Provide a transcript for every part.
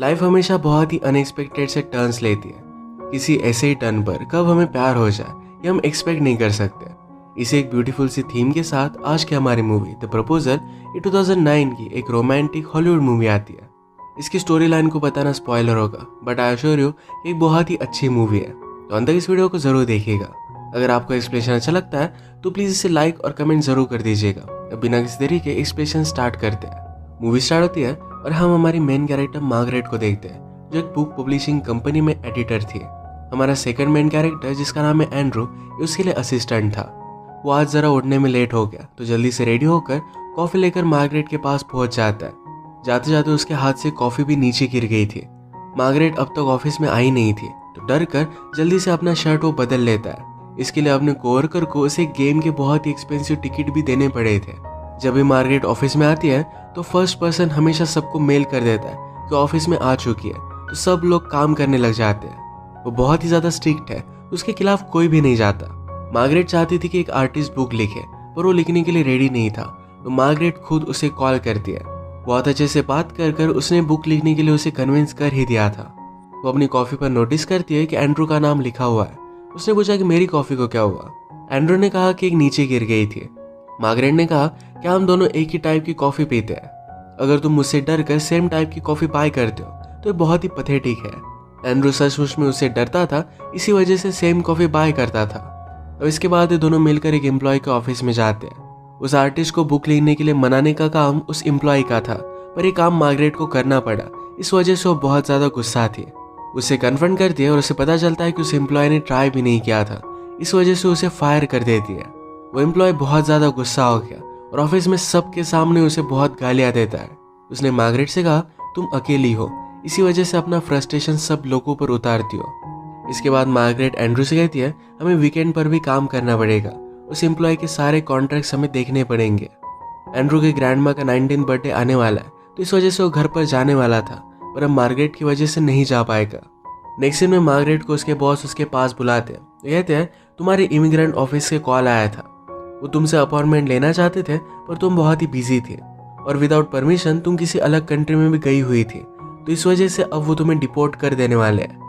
Life हमेशा बहुत ही unexpected से टर्न्स लेती है। किसी ऐसे ही टर्न पर कब हमें प्यार हो जाए ये हम एक्सपेक्ट नहीं कर सकते। इसी एक ब्यूटीफुल सी थीम के साथ आज की हमारी मूवी द प्रपोजल ये 2009 की एक रोमांटिक हॉलीवुड मूवी आती है। इसकी स्टोरी लाइन को बताना स्पॉइलर होगा, बट आई एश्योर यू एक बहुत ही अच्छी मूवी है, तो अंत तक इस वीडियो को जरूर देखिएगा। अगर आपको एक्सप्लेनेशन अच्छा लगता है तो प्लीज इसे लाइक और कमेंट जरूर कर दीजिएगा। अब बिना किसी देरी के एक्सप्लेनेशन स्टार्ट करते हैं। मूवी स्टार्ट होती है और हम हमारी मेन कैरेक्टर मार्गरेट को देखते हैं, जो एक बुक पब्लिशिंग कंपनी में एडिटर थी। हमारा सेकंड मेन कैरेक्टर जिसका नाम है एंड्रू, उसके लिए असिस्टेंट था। वो आज जरा उठने में लेट हो गया तो जल्दी से रेडी होकर कॉफी लेकर मार्गरेट के पास पहुंच जाता है। जाते जाते उसके हाथ से कॉफी भी नीचे गिर गई थी। मार्गरेट अब तक ऑफिस में आई नहीं थी तो डर कर जल्दी से अपना शर्ट वो बदल लेता है। इसके लिए अपने कोवर्कर को उसे गेम के बहुत ही एक्सपेंसिव टिकट भी देने पड़े थे। जब भी मार्गरेट ऑफिस में आती है तो फर्स्ट पर्सन हमेशा सबको मेल कर देता है कि ऑफिस में आ चुकी है, तो सब लोग काम करने लग जाते हैं। वो बहुत ही ज्यादा स्ट्रिक्ट है, उसके खिलाफ कोई भी नहीं जाता। मार्गरेट चाहती थी कि एक आर्टिस्ट बुक लिखे, पर वो लिखने के लिए रेडी नहीं था, तो मार्गरेट खुद उसे कॉल करती है। बहुत अच्छे से बात कर कर उसने बुक लिखने के लिए उसे कन्विंस कर ही दिया था। वो अपनी कॉफी पर नोटिस करती है कि एंड्रू का नाम लिखा हुआ है। उसने पूछा कि मेरी कॉफी को क्या हुआ। एंड्रू ने कहा कि एक नीचे गिर गई थी। मार्गरेट ने कहा कि हम दोनों एक ही टाइप की कॉफी पीते हैं, अगर तुम मुझसे डर कर सेम टाइप की कॉफी बाय करते हो तो ये बहुत ही पथेटिक है। एंड्रू सचमुच में उससे डरता था, इसी वजह से सेम कॉफी बाय करता था। और इसके बाद ये दोनों मिलकर एक एम्प्लॉय के ऑफिस में जाते हैं। उस आर्टिस्ट को बुक लिखने के लिए मनाने का काम उस एम्प्लॉय का था, पर ये काम मार्गरेट को करना पड़ा। इस वजह से वो बहुत ज्यादा गुस्सा थी। उसे कन्फ्रंट करती है और उसे पता चलता है कि उस एम्प्लॉय ने ट्राई भी नहीं किया था, इस वजह से उसे फायर कर देती है। वो एम्प्लॉय बहुत ज्यादा गुस्सा हो गया और ऑफिस में सबके सामने उसे बहुत गालियां देता है। उसने मार्गरेट से कहा तुम अकेली हो, इसी वजह से अपना फ्रस्ट्रेशन सब लोगों पर उतारती हो। इसके बाद मार्गरेट एंड्रू से कहती है हमें वीकेंड पर भी काम करना पड़ेगा, उस एम्प्लॉय के सारे कॉन्ट्रैक्ट्स हमें देखने पड़ेंगे। एंड्रू के ग्रैंडमा का 19th बर्थडे आने वाला है, तो इस वजह से वो घर पर जाने वाला था, पर अब मार्गरेट की वजह से नहीं जा पाएगा। नेक्स्ट दिन में मार्गरेट को उसके बॉस उसके पास बुलाते हैं। कहते हैं तुम्हारे इमिग्रेंट ऑफिस से कॉल आया था, वो तुमसे अपॉइंटमेंट लेना चाहते थे पर तुम बहुत ही बिजी थे और विदाउट परमिशन तुम किसी अलग कंट्री में भी गई हुई थी, तो इस वजह से अब वो तुम्हें डिपोर्ट कर देने वाले हैं।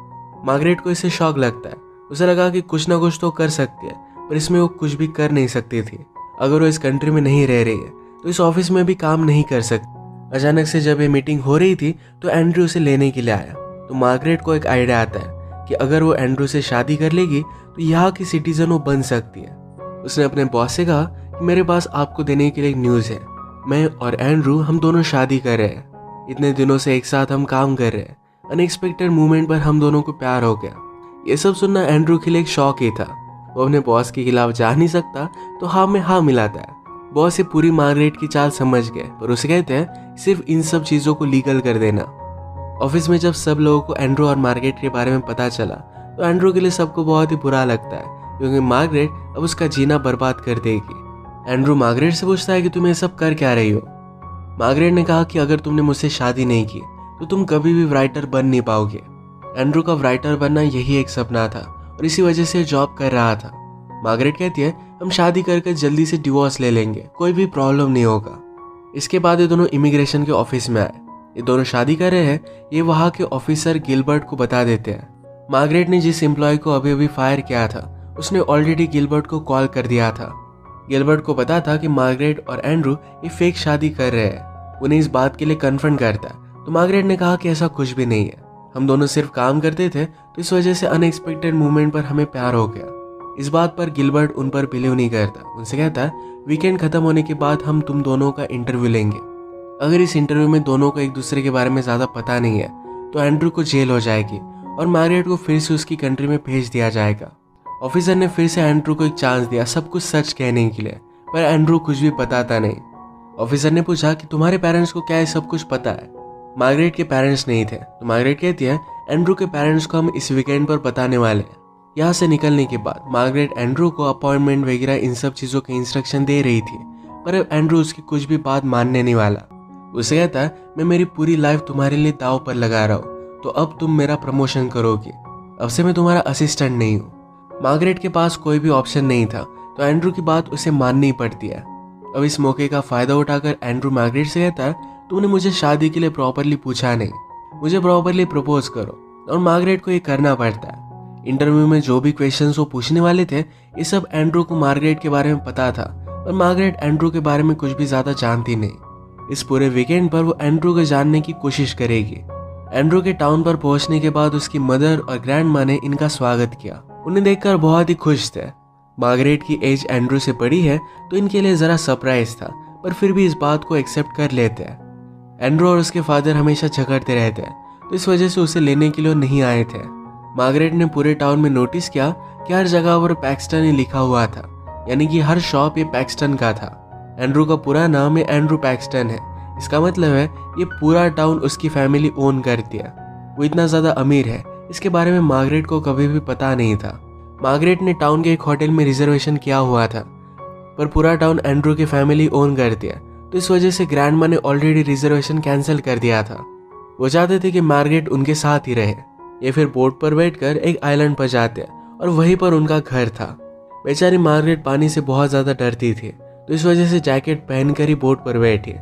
मार्गरेट को इससे शॉक लगता है। उसे लगा कि कुछ ना कुछ तो कर सकती है, पर इसमें वो कुछ भी कर नहीं सकती थी। अगर वो इस कंट्री में नहीं रह रही है तो इस ऑफिस में भी काम नहीं कर सकती। अचानक से जब ये मीटिंग हो रही थी तो एंड्रू उसे लेने के लिए आया। तो मार्गरेट को एक आइडिया आता है कि अगर वो एंड्रू से शादी कर लेगी तो यहाँ की सिटीजन वो बन सकती है। उसने अपने बॉस से कहा कि मेरे पास आपको देने के लिए एक न्यूज़ है, मैं और एंड्रू हम दोनों शादी कर रहे हैं। इतने दिनों से एक साथ हम काम कर रहे हैं, अनएक्सपेक्टेड मोमेंट पर हम दोनों को प्यार हो गया। ये सब सुनना एंड्रू के लिए एक शॉक ही था। वो अपने बॉस के खिलाफ जा नहीं सकता तो हाँ में हाँ मिलाता है। बॉस ये पूरी मार्गरेट की चाल समझ गए, पर उसे कहते हैं सिर्फ इन सब चीज़ों को लीगल कर देना। ऑफिस में जब सब लोगों को एंड्रू और मार्गरेट के बारे में पता चला तो एंड्रू के लिए सबको बहुत ही बुरा लगता है, क्योंकि मार्गरेट अब उसका जीना बर्बाद कर देगी। एंड्रू मार्गरेट से पूछता है कि तुम ये सब कर क्या रही हो। मार्गरेट ने कहा कि अगर तुमने मुझसे शादी नहीं की तो तुम कभी भी राइटर बन नहीं पाओगे। एंड्रू का राइटर बनना यही एक सपना था और इसी वजह से जॉब कर रहा था। मार्गरेट कहती है हम शादी करके जल्दी से डिवोर्स ले लेंगे, कोई भी प्रॉब्लम नहीं होगा। इसके बाद ये दोनों इमिग्रेशन के ऑफिस में आए। ये दोनों शादी कर रहे हैं, ये वहाँ के ऑफिसर गिलबर्ट को बता देते हैं। मार्गरेट ने जिस एम्प्लॉय को अभी अभी फायर किया था उसने ऑलरेडी गिलबर्ट को कॉल कर दिया था। गिलबर्ट को पता था कि मार्गरेट और एंड्रू ये फेक शादी कर रहे हैं। उन्हें इस बात के लिए कन्फ्रंट करता है तो मार्गरेट ने कहा कि ऐसा कुछ भी नहीं है, हम दोनों सिर्फ काम करते थे, तो इस वजह से अनएक्सपेक्टेड मूवमेंट पर हमें प्यार हो गया। इस बात पर गिलबर्ट उन पर बिलीव नहीं करता। उनसे कहता है वीकेंड खत्म होने के बाद हम तुम दोनों का इंटरव्यू लेंगे। अगर इस इंटरव्यू में दोनों को एक दूसरे के बारे में ज्यादा पता नहीं है तो एंड्रू को जेल हो जाएगी और मार्गरेट को फिर से उसकी कंट्री में भेज दिया जाएगा। ऑफिसर ने फिर से एंड्रू को एक चांस दिया सब कुछ सच कहने के लिए, पर एंड्रू कुछ भी बताता नहीं। ऑफिसर ने पूछा कि तुम्हारे पेरेंट्स को क्या ये सब कुछ पता है। मार्गरेट के पेरेंट्स नहीं थे, तो मार्गरेट कहती है एंड्रू के पेरेंट्स को हम इस वीकेंड पर बताने वाले हैं। यहाँ से निकलने के बाद मार्गरेट एंड्रू को अपॉइंटमेंट वगैरह इन सब चीज़ों के इंस्ट्रक्शन दे रही थी, पर अब एंड्रू उसकी कुछ भी बात मानने नहीं वाला। उसे कहता है मैं मेरी पूरी लाइफ तुम्हारे लिए दाव पर लगा रहा हूँ, तो अब तुम मेरा प्रमोशन करोगी, अब से मैं तुम्हारा असिस्टेंट नहीं हूँ। मार्गरेट के पास कोई भी ऑप्शन नहीं था, तो एंड्रू की बात उसे माननी पड़ती है। अब इस मौके का फायदा उठाकर एंड्रू मार्गरेट से कहता है तुमने मुझे शादी के लिए प्रॉपरली पूछा नहीं, मुझे प्रॉपरली प्रपोज करो। और मार्गरेट को ये करना पड़ता है। इंटरव्यू में जो भी क्वेश्चंस वो पूछने वाले थे, ये सब एंड्रू को मार्गरेट के बारे में पता था, और मार्गरेट एंड्रू के बारे में कुछ भी ज्यादा जानती नहीं। इस पूरे वीकेंड पर वो एंड्रू को जानने की कोशिश करेगी। एंड्रू के टाउन पर पहुंचने के बाद उसकी मदर और ग्रैंड माँ ने इनका स्वागत किया। उन्हें देखकर बहुत ही खुश थे। मार्गरेट की एज एंड्रू से बड़ी है, तो इनके लिए जरा सरप्राइज था, पर फिर भी इस बात को एक्सेप्ट कर लेते हैं। एंड्रू और उसके फादर हमेशा झगड़ते रहते हैं, तो इस वजह से उसे लेने के लिए नहीं आए थे। मार्गरेट ने पूरे टाउन में नोटिस किया कि हर जगह पर पैक्सटन ही लिखा हुआ था, यानी कि हर शॉप ये पैक्सटन का था। एंड्रू का पूरा नाम है एंड्रू पैक्सटन है। इसका मतलब है ये पूरा टाउन उसकी फैमिली ओन करती है। वो इतना ज्यादा अमीर है, इसके बारे में मार्गरेट को कभी भी पता नहीं था। मार्गरेट ने टाउन के एक होटल में रिजर्वेशन किया हुआ था, पर पूरा टाउन एंड्रू की फैमिली ओन करती है, तो इस वजह से ग्रैंड माँ ने ऑलरेडी रिजर्वेशन कैंसिल कर दिया था। वो चाहते थे कि मार्गरेट उनके साथ ही रहे। ये फिर बोट पर बैठकर एक आइलैंड पर जाते हैं, और वहीं पर उनका घर था। बेचारी मार्गरेट पानी से बहुत ज्यादा डरती थी, तो इस वजह से जैकेट पहनकर ही बोट पर बैठी।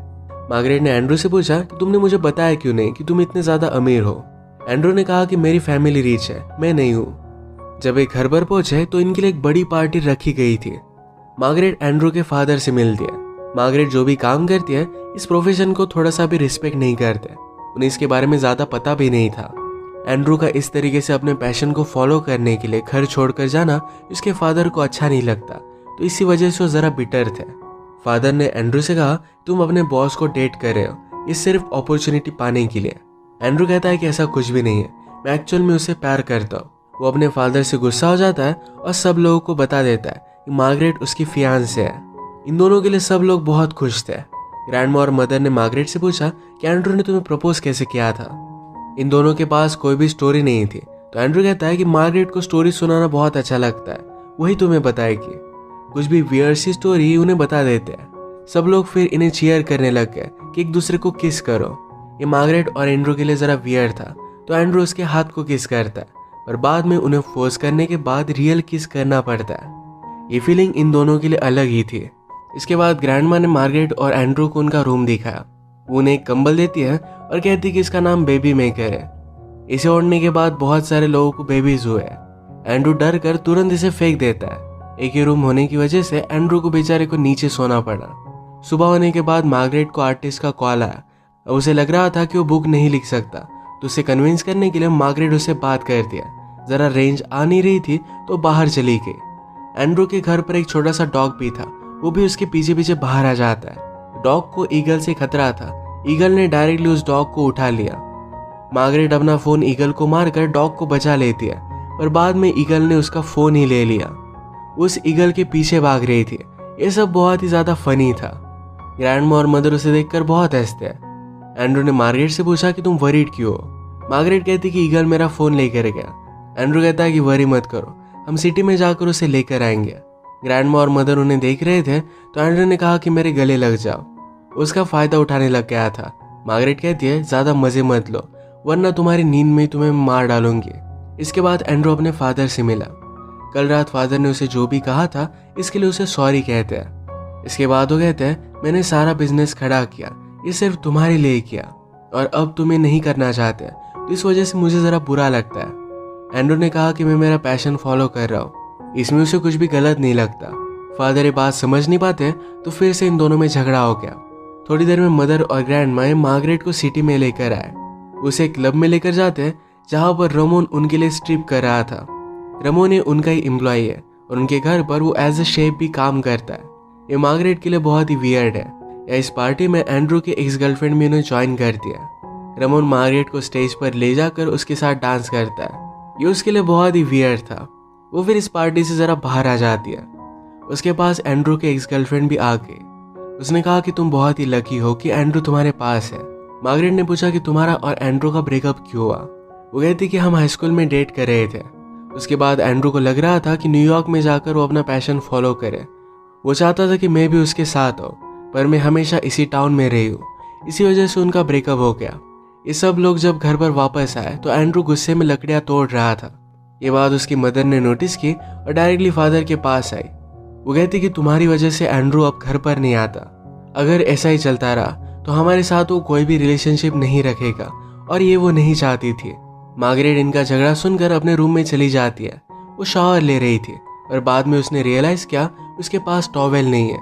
मार्गरेट ने एंड्रू से पूछा कि तुमने मुझे बताया क्यों नहीं कि तुम इतने ज्यादा अमीर हो। एंड्रू ने कहा कि मेरी फैमिली रिच है, मैं नहीं हूँ। जब एक घर पर पहुंचे तो इनके लिए एक बड़ी पार्टी रखी गई थी। मार्गरेट एंड्रू के फादर से मिलती है। मार्गरेट जो भी काम करती है, इस प्रोफेशन को थोड़ा सा भी रिस्पेक्ट नहीं करते। उन्हें इसके बारे में ज्यादा पता भी नहीं था। एंड्रू का इस तरीके से अपने पैशन को फॉलो करने के लिए घर छोड़कर जाना उसके फादर को अच्छा नहीं लगता, तो इसी वजह से वो जरा बिटर थे। फादर ने एंड्रू से कहा तुम अपने बॉस को डेट कर रहे हो, ये सिर्फ अपॉर्चुनिटी पाने के लिए। एंड्रू कहता है कि ऐसा कुछ भी नहीं है, मैं एक्चुअल में उससे प्यार करता हूँ। वो अपने फादर से गुस्सा हो जाता है और सब लोगों को बता देता है कि मार्गरेट उसकी फियांसे है। इन दोनों के लिए सब लोग बहुत खुश थे। ग्रैंडमा और मदर ने मार्गरेट से पूछा कि एंड्रू ने तुम्हें प्रपोज कैसे किया था। इन दोनों के पास कोई भी स्टोरी नहीं थी, तो एंड्रू कहता है कि मार्गरेट को स्टोरी सुनाना बहुत अच्छा लगता है, वही तुम्हें बताएगी। कुछ भी वियर्ड सी स्टोरी उन्हें बता देते हैं। सब लोग फिर इन्हें चीयर करने लग गए कि एक दूसरे को किस करो। ये मार्गरेट और एंड्रू के लिए जरा वियर्ड था, तो एंड्रू उसके हाथ को किस करता है, पर बाद में उन्हें फोर्स करने के बाद रियल किस करना पड़ता है। ये फीलिंग इन दोनों के लिए अलग ही थी। इसके बाद ग्रैंडमा ने मार्गरेट और एंड्रू को उनका रूम दिखाया। वो उन्हें एक कंबल देती है और कहती है कि इसका नाम बेबी मेकर है। इसे ओढ़ने के बाद बहुत सारे लोगों को बेबीज हुए। एंड्रू डर कर तुरंत इसे फेंक देता है। एक ही रूम होने की वजह से एंड्रू को बेचारे को नीचे सोना पड़ा। सुबह होने के बाद मार्गरेट को आर्टिस्ट का कॉल आया। अब उसे लग रहा था कि वो बुक नहीं लिख सकता, तो उसे कन्विंस करने के लिए मार्गरेट उससे बात कर दिया। जरा रेंज आ नहीं रही थी तो बाहर चली गई। एंड्रू के घर पर एक छोटा सा डॉग भी था, वो भी उसके पीछे पीछे बाहर आ जाता है। डॉग को ईगल से खतरा था। ईगल ने डायरेक्टली उस डॉग को उठा लिया। मार्गरेट अपना फोन ईगल को मारकर डॉग को बचा लेती है, पर बाद में ईगल ने उसका फोन ही ले लिया। उस ईगल के पीछे भाग रही थी। ये सब बहुत ही ज्यादा फनी था। ग्रैंडमा और मदर उसे देखकर बहुत हंसते हैं। एंड्रू ने मार्गरेट से पूछा कि तुम वरीड क्यों हो। मार्गरेट कहती कि ईगल मेरा फोन लेकर गया। एंड्रू कहता है कि वरी मत करो, हम सिटी में जाकर उसे लेकर आएंगे। ग्रैंडमा और मदर उन्हें देख रहे थे, तो एंड्रू ने कहा कि मेरे गले लग जाओ। उसका फायदा उठाने लग गया था। मार्गरेट कहती है ज्यादा मजे मत लो, वरना तुम्हारी नींद में तुम्हें मार डालूंगी। इसके बाद एंड्रू अपने फादर से मिला। कल रात फादर ने उसे जो भी कहा था, इसके लिए उसे सॉरी कहते हैं। इसके बाद वो कहते हैं मैंने सारा बिजनेस खड़ा किया, ये सिर्फ तुम्हारे लिए किया, और अब तुम्हें नहीं करना चाहते, तो इस वजह से मुझे जरा बुरा लगता है। एंड्रू ने कहा कि मैं मेरा पैशन फॉलो कर रहा हूँ, इसमें उसे कुछ भी गलत नहीं लगता। फादर ये बात समझ नहीं पाते, तो फिर से इन दोनों में झगड़ा हो गया। थोड़ी देर में मदर और ग्रैंडमा मार्गरेट को सिटी में लेकर आए। उसे क्लब में लेकर जाते जहां पर रमोन उनके लिए स्ट्रिप कर रहा था। रमोन ये उनका ही एम्प्लॉय है और उनके घर पर वो एज अ शेफ भी काम करता है। ये मार्गरेट के लिए बहुत ही वियर्ड है। या इस पार्टी में एंड्रू के एक्स गर्लफ्रेंड भी उन्हें ज्वाइन कर दिया। रमोन मार्गरेट को स्टेज पर ले जाकर उसके साथ डांस करता है। ये उसके लिए बहुत ही वियर्ड था। वो फिर इस पार्टी से जरा बाहर आ जाती है। उसके पास एंड्रू के एक्स गर्लफ्रेंड भी आ गई। उसने कहा कि तुम बहुत ही लकी हो कि एंड्रू तुम्हारे पास है। मार्गरेट ने पूछा कि तुम्हारा और एंड्रू का ब्रेकअप क्यों हुआ। वो कहती कि हम हाई स्कूल में डेट कर रहे थे। उसके बाद एंड्रू को लग रहा था कि न्यूयॉर्क में जाकर वो अपना पैशन फॉलो करे। वो चाहता था कि मैं भी उसके साथ हूँ, पर मैं हमेशा इसी टाउन में रही हूँ, इसी वजह से उनका ब्रेकअप हो गया। ये सब लोग जब घर पर वापस आए तो एंड्रू गुस्से में लकड़ियाँ तोड़ रहा था। ये बात उसकी मदर ने नोटिस की और डायरेक्टली फादर के पास आई। वो कहती कि तुम्हारी वजह से एंड्रू अब घर पर नहीं आता। अगर ऐसा ही चलता रहा तो हमारे साथ वो कोई भी रिलेशनशिप नहीं रखेगा और ये वो नहीं चाहती थी। मार्गरेट इनका झगड़ा सुनकर अपने रूम में चली जाती है। वो शावर ले रही थी और बाद में उसने रियलाइज किया उसके पास टॉवेल नहीं है।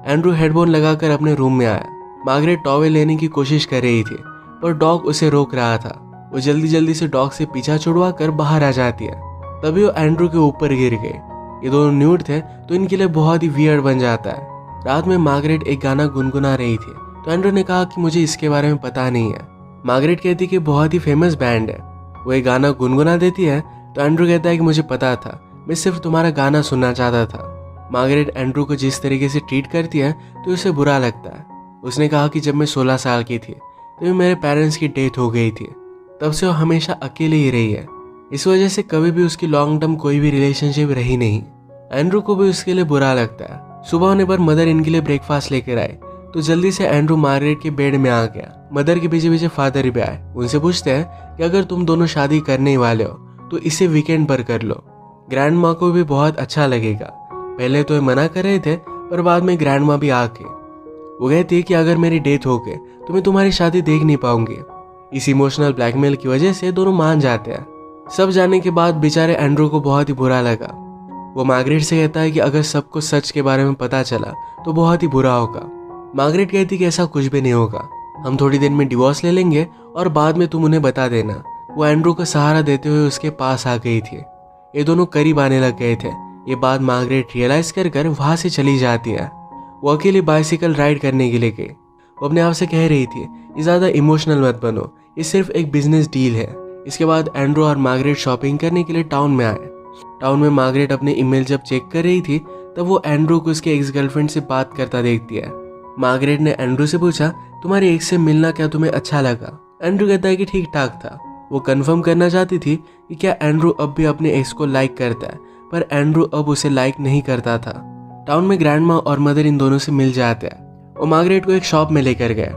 एंड्रू हेडफोन लगाकर अपने रूम में आया। मार्गरेट टॉवेल लेने की कोशिश कर रही थी पर डॉग उसे रोक रहा था। वो जल्दी जल्दी से डॉग से पीछा छुड़वा कर बाहर आ जाती है। तभी वो एंड्रू के ऊपर गिर गई। ये दोनों न्यूड थे तो इनके लिए बहुत ही वियर्ड बन जाता है। रात में मार्गरेट एक गाना गुनगुना रही थी तो एंड्रू ने कहा कि मुझे इसके बारे में पता नहीं है। मार्गरेट कहती कि बहुत ही फेमस बैंड है। वो एक गाना गुनगुना देती है तो एंड्रू कहता है कि मुझे पता था, मैं सिर्फ तुम्हारा गाना सुनना चाहता था। मार्गरेट एंड्रू को जिस तरीके से ट्रीट करती है तो उसे बुरा लगता है। उसने कहा कि जब मैं 16 साल की थी तभी मेरे पेरेंट्स की डेथ हो गई थी। तब से वो हमेशा अकेले ही रही है। इस वजह से कभी भी उसकी लॉन्ग टर्म कोई भी रिलेशनशिप रही नहीं। एंड्रू को भी उसके लिए बुरा लगता है। सुबह होने पर मदर इनके लिए ब्रेकफास्ट लेकर आए तो जल्दी से एंड्रू मार्गरेट के बेड में आ गया। मदर के पीछे पीछे फादर भी आए। उनसे पूछते हैं कि अगर तुम दोनों शादी करने ही वाले हो तो इसे वीकेंड पर कर लो, ग्रैंड माँ को भी बहुत अच्छा लगेगा। पहले तो ये मना कर रहे थे पर बाद में ग्रैंड माँ भी आके वो कहती है कि अगर मेरी डेथ हो गई तो मैं तुम्हारी शादी देख नहीं पाऊंगी। इस इमोशनल ब्लैकमेल की वजह से दोनों मान जाते हैं। सब जानने के बाद बेचारे एंड्रू को बहुत ही बुरा लगा। वो मार्गरेट से कहता है कि अगर सबको सच के बारे में पता चला तो बहुत ही बुरा होगा। मार्गरेट कहती कि ऐसा कुछ भी नहीं होगा, हम थोड़ी देर में डिवोर्स ले लेंगे और बाद में तुम उन्हें बता देना। वो एंड्रू को सहारा देते हुए उसके पास आ गई थी। ये दोनों करीब आने लग गए थे। ये बात मार्गरेट रियलाइज कर वहां से चली जाती है। वो अकेली बाइसिकल राइड करने के लिए गई। वो अपने आप से कह रही थी ये ज्यादा इमोशनल मत बनो, ये सिर्फ एक बिजनेस डील है। इसके बाद एंड्रू और मार्गरेट शॉपिंग करने के लिए टाउन में आए। टाउन में मार्गरेट अपने ईमेल जब चेक कर रही थी तब वो एंड्रू को उसके एक्स गर्लफ्रेंड से बात करता देखती है। मार्गरेट ने एंड्रू से पूछा तुम्हारी एक्स से मिलना क्या तुम्हें अच्छा लगा? एंड्रू कहता है कि ठीक ठाक था। वो कंफर्म करना चाहती थी कि क्या एंड्रू अब भी अपने एक्स को लाइक करता है, पर एंड्रू अब उसे लाइक नहीं करता था। टाउन में ग्रैंडमा और मदर इन दोनों से मिल जाते हैं। वो मार्गरेट को एक शॉप में लेकर गए।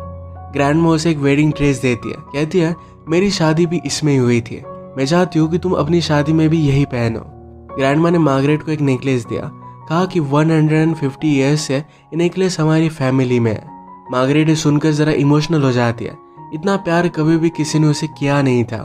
ग्रैंडमा उसे एक वेडिंग ड्रेस देती है। कहती है मेरी शादी भी इसमें ही हुई थी, मैं चाहती हूँ कि तुम अपनी शादी में भी यही पहनो। ग्रैंडमा ने मार्गरेट को एक नेकलेस दिया। कहा कि 150 ईयर्स से ये नेकलेस हमारी फैमिली में है। मार्गरेट सुनकर जरा इमोशनल हो जाती है। इतना प्यार कभी भी किसी ने उसे किया नहीं था।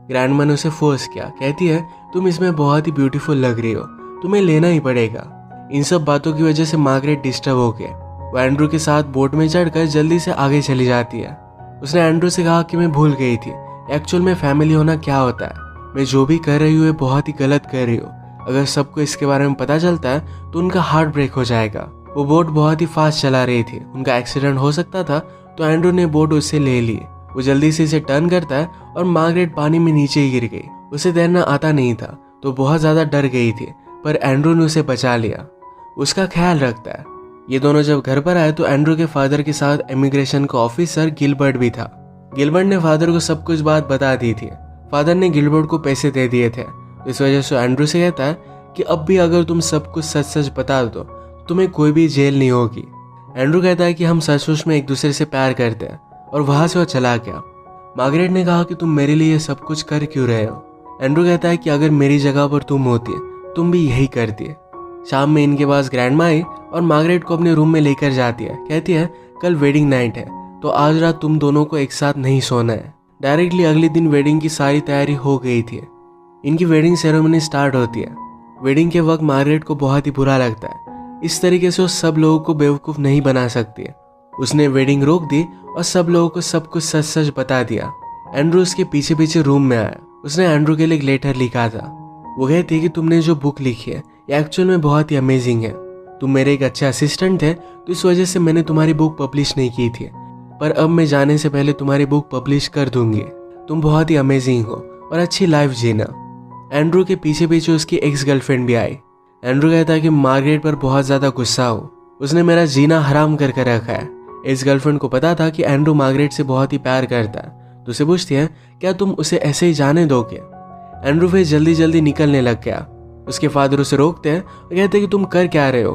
ग्रैंडमा ने उसे फोर्स किया। कहती है तुम इसमें बहुत ही ब्यूटीफुल लग रही हो, तुम्हें लेना ही पड़ेगा। इन सब बातों की वजह से मार्गरेट डिस्टर्ब हो गए। वो एंड्रू के साथ बोट में चढ़कर जल्दी से आगे चली जाती है। उसने एंड्रू से कहा कि मैं भूल गई थी एक्चुअल में फैमिली होना क्या होता है। मैं जो भी कर रही हूँ बहुत ही गलत कर रही हूँ। अगर सबको इसके बारे में पता चलता है तो उनका हार्ट ब्रेक हो जाएगा। वो बोट बहुत ही फास्ट चला रही थी, उनका एक्सीडेंट हो सकता था, तो एंड्रू ने बोट उससे ले ली। वो जल्दी से इसे टर्न करता है और मार्गरेट पानी में नीचे ही गिर गई। उसे तैरना आता नहीं था तो बहुत ज्यादा डर गई थी, पर एंड्रू ने उसे बचा लिया, उसका ख्याल रखता है। ये दोनों जब घर पर आए तो एंड्रू के फादर के साथ इमिग्रेशन का ऑफिसर गिलबर्ट भी था। गिलबर्ट ने फादर को सब कुछ बात बता दी थी। फादर ने गिलबर्ट को पैसे दे दिए थे। इस वजह से एंड्रू से कहता है कि अब भी अगर तुम सब कुछ सच सच बता दो तुम्हें कोई भी जेल नहीं होगी। एंड्रू कहता है कि हम सच में एक दूसरे से प्यार करते हैं और वहां से वो चला गया। मार्गरेट ने कहा कि तुम मेरे लिए ये सब कुछ कर क्यों रहे हो? एंड्रू कहता है कि अगर मेरी जगह पर तुम होती तुम भी यही करती। शाम में इनके पास ग्रैंडमा आई और मार्गरेट को अपने रूम में लेकर जाती है। कहती है कल वेडिंग नाइट है तो आज रात तुम दोनों को एक साथ नहीं सोना है। डायरेक्टली अगले दिन वेडिंग की सारी तैयारी हो गई थी। इनकी वेडिंग सेरेमनी स्टार्ट होती है। वेडिंग के वक्त मार्गरेट को बहुत ही बुरा लगता है। इस तरीके से वो सब लोगों को बेवकूफ़ नहीं बना सकती है। उसने वेडिंग रोक दी और सब लोगों को सब कुछ सच सच बता दिया। एंड्रू उसके पीछे पीछे रूम में आया। उसने एंड्रू के लिए एक लेटर लिखा था। वो कहती कि तुमने जो बुक लिखी है ये एक्चुअल में बहुत ही अमेजिंग है। तुम मेरे एक अच्छे असिस्टेंट थे तो इस वजह से मैंने तुम्हारी बुक पब्लिश नहीं की थी, पर अब मैं जाने से पहले तुम्हारी बुक पब्लिश कर दूंगी। तुम बहुत ही अमेजिंग हो और अच्छी लाइफ जीना। एंड्रू के पीछे पीछे उसकी एक्स गर्लफ्रेंड भी आई। एंड्रू कहता है कि मार्गरेट पर बहुत ज्यादा गुस्सा हो, उसने मेरा जीना हराम करके रखा है। एक्स गर्लफ्रेंड को पता था कि एंड्रू मार्गरेट से बहुत ही प्यार करता है तो उसे पूछती है क्या तुम उसे ऐसे ही जाने दोगे? एंड्रू फिर जल्दी जल्दी निकलने लग गया। उसके फादर उसे रोकते हैं और कहते हैं कि तुम कर क्या रहे हो।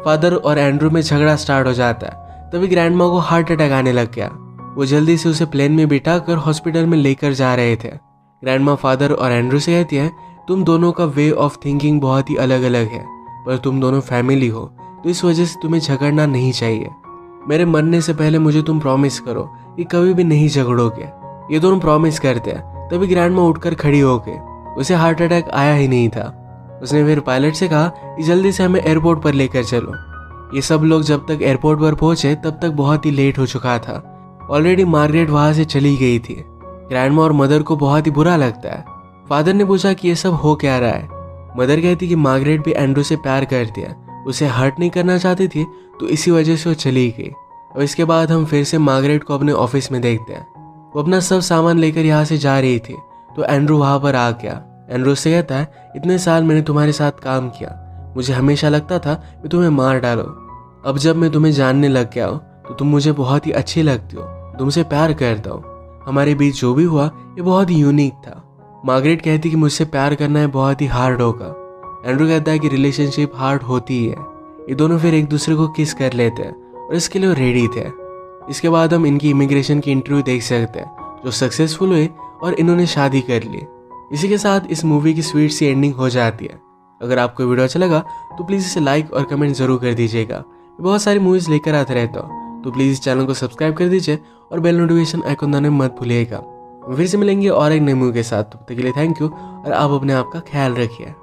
फादर और एंड्रू में झगड़ा स्टार्ट हो जाता है। तभी ग्रैंडमा को हार्ट अटैक आने लग गया। वो जल्दी से उसे प्लेन में बिठाकर हॉस्पिटल में लेकर जा रहे थे। ग्रैंडमा फादर और एंड्रू से कहती है तुम दोनों का वे ऑफ थिंकिंग बहुत ही अलग अलग है, पर तुम दोनों फैमिली हो तो इस वजह से तुम्हें झगड़ना नहीं चाहिए। मेरे मरने से पहले मुझे तुम प्रॉमिस करो कि कभी भी नहीं झगड़ोगे। ये दोनों प्रॉमिस करते हैं। तभी ग्रैंडमा उठकर खड़ी हो गई। उसे हार्ट अटैक आया ही नहीं था। उसने फिर पायलट से कहा कि जल्दी से हमें एयरपोर्ट पर लेकर चलो। ये सब लोग जब तक एयरपोर्ट पर पहुंचे तब तक बहुत ही लेट हो चुका था। ऑलरेडी मार्गरेट वहां से चली गई थी। ग्रैंडमा और मदर को बहुत ही बुरा लगता है। फादर ने पूछा कि ये सब हो क्या रहा है। मदर कहती कि मार्गरेट भी एंड्रू से प्यार करती है, उसे हर्ट नहीं करना चाहती थी, तो इसी वजह से वो चली गई। और इसके बाद हम फिर से मार्गरेट को अपने ऑफिस में देखते हैं। वो अपना सब सामान लेकर यहाँ से जा रही थी तो एंड्रू वहां पर आ गया। एंड्रू से कहता है, इतने साल मैंने तुम्हारे साथ काम किया, मुझे हमेशा लगता था कि तुम्हें मार डालो। अब जब मैं तुम्हें जानने लग गया हूँ तो तुम मुझे बहुत ही अच्छी लगती हो, तुमसे प्यार करता हूँ। हमारे बीच जो भी हुआ ये बहुत ही यूनिक था। मार्गरेट कहती कि मुझसे प्यार करना है बहुत ही हार्ड होगा। एंड्रू कहता है कि रिलेशनशिप हार्ड होती ही है। ये दोनों फिर एक दूसरे को किस कर लेते हैं और इसके लिए वो रेडी थे। इसके बाद हम इनकी इमिग्रेशन की इंटरव्यू देख सकते हैं जो सक्सेसफुल हुए और इन्होंने शादी कर ली। इसी के साथ इस मूवी की स्वीट सी एंडिंग हो जाती है। अगर आपको वीडियो अच्छा लगा तो प्लीज़ इसे लाइक और कमेंट जरूर कर दीजिएगा। मैं बहुत सारी मूवीज़ लेकर आते रहता हूँ, तो प्लीज़ इस चैनल को सब्सक्राइब कर दीजिए और बेल नोटिफिकेशन आइकन दबाना मत भूलिएगा। फिर से मिलेंगे और एक नई मूवी के साथ। तब तक के लिए थैंक यू और आप अपने आप का ख्याल रखिए।